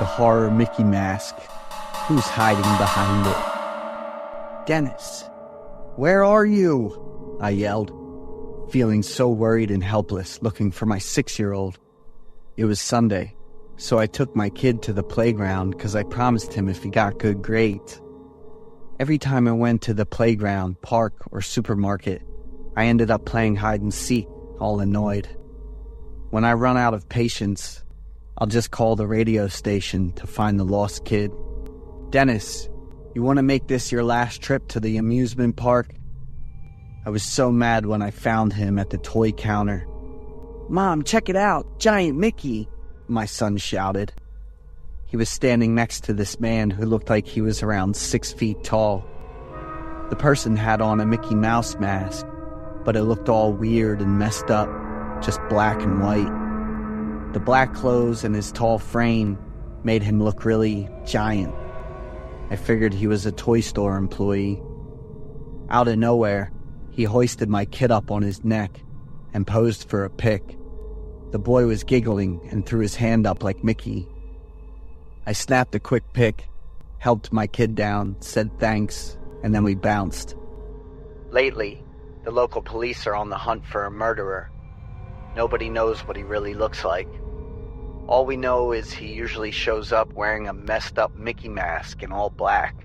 a horror Mickey mask. Who's hiding behind it? "Dennis, where are you?" I yelled, feeling so worried and helpless, looking for my 6-year-old. It was Sunday, so I took my kid to the playground because I promised him if he got good grades. Every time I went to the playground, park, or supermarket, I ended up playing hide and seek, all annoyed. When I run out of patience, I'll just call the radio station to find the lost kid. "Dennis, you want to make this your last trip to the amusement park?" I was so mad when I found him at the toy counter. "Mom, check it out, Giant Mickey," my son shouted. He was standing next to this man who looked like he was around 6 feet tall. The person had on a Mickey Mouse mask, but it looked all weird and messed up, just black and white. The black clothes and his tall frame made him look really giant. I figured he was a toy store employee. Out of nowhere, he hoisted my kid up on his neck and posed for a pic. The boy was giggling and threw his hand up like Mickey. I snapped a quick pic, helped my kid down, said thanks, and then we bounced. Lately, the local police are on the hunt for a murderer. Nobody knows what he really looks like. All we know is he usually shows up wearing a messed up Mickey mask in all black.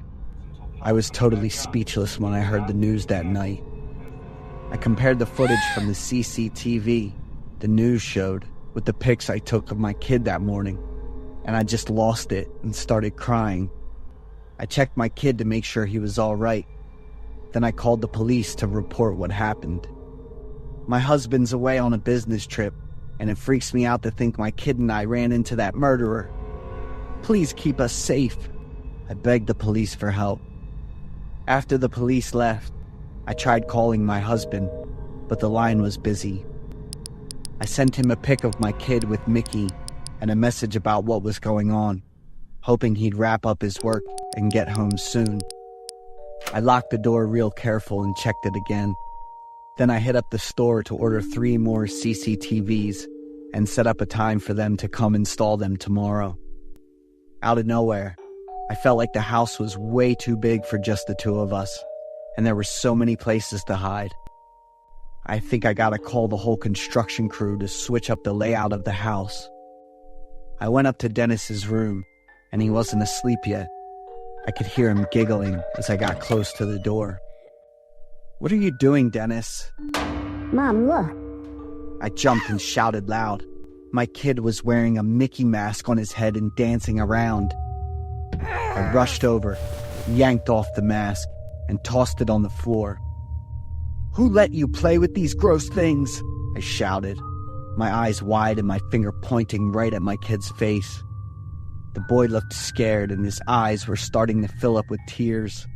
I was totally speechless when I heard the news that night. I compared the footage from the CCTV the news showed with the pics I took of my kid that morning, and I just lost it and started crying. I checked my kid to make sure he was all right. Then I called the police to report what happened. My husband's away on a business trip, and it freaks me out to think my kid and I ran into that murderer. Please keep us safe. I begged the police for help. After the police left, I tried calling my husband, but the line was busy. I sent him a pic of my kid with Mickey and a message about what was going on, hoping he'd wrap up his work and get home soon. I locked the door real careful and checked it again. Then I hit up the store to order 3 more CCTVs and set up a time for them to come install them tomorrow. Out of nowhere, I felt like the house was way too big for just the 2 of us, and there were so many places to hide. I think I gotta call the whole construction crew to switch up the layout of the house. I went up to Dennis's room, and he wasn't asleep yet. I could hear him giggling as I got close to the door. "What are you doing, Dennis?" "Mom, look." I jumped and shouted loud. My kid was wearing a Mickey mask on his head and dancing around. I rushed over, yanked off the mask, and tossed it on the floor. "Who let you play with these gross things?" I shouted, my eyes wide and my finger pointing right at my kid's face. The boy looked scared and his eyes were starting to fill up with tears.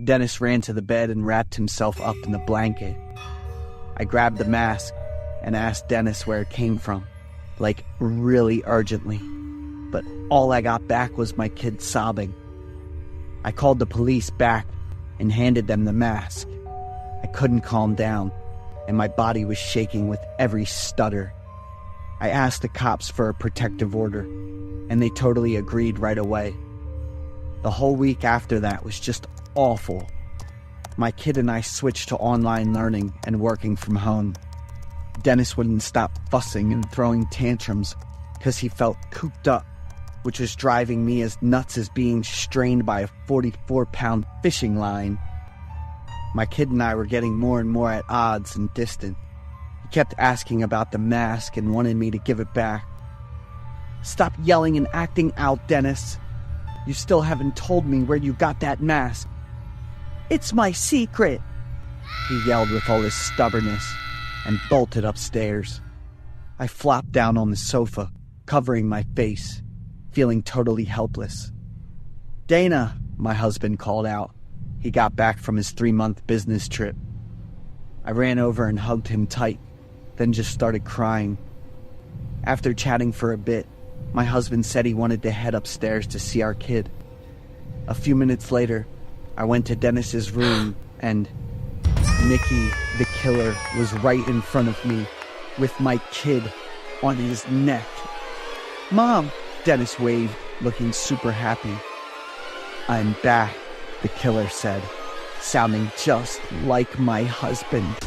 Dennis ran to the bed and wrapped himself up in the blanket. I grabbed the mask and asked Dennis where it came from, like really urgently, but all I got back was my kid sobbing. I called the police back and handed them the mask. I couldn't calm down, and my body was shaking with every stutter. I asked the cops for a protective order, and they totally agreed right away. The whole week after that was just awful. My kid and I switched to online learning and working from home. Dennis wouldn't stop fussing and throwing tantrums because he felt cooped up, which was driving me as nuts as being strained by a 44-pound fishing line. My kid and I were getting more and more at odds and distant. He kept asking about the mask and wanted me to give it back. "Stop yelling and acting out, Dennis. You still haven't told me where you got that mask." "It's my secret," he yelled with all his stubbornness and bolted upstairs. I flopped down on the sofa, covering my face, feeling totally helpless. "Dana," my husband called out. He got back from his 3-month business trip. I ran over and hugged him tight, then just started crying. After chatting for a bit, my husband said he wanted to head upstairs to see our kid. A few minutes later, I went to Dennis's room and Mickey, the killer, was right in front of me with my kid on his neck. "Mom," Dennis waved. looking super happy. "I'm back," the killer said, sounding just like my husband.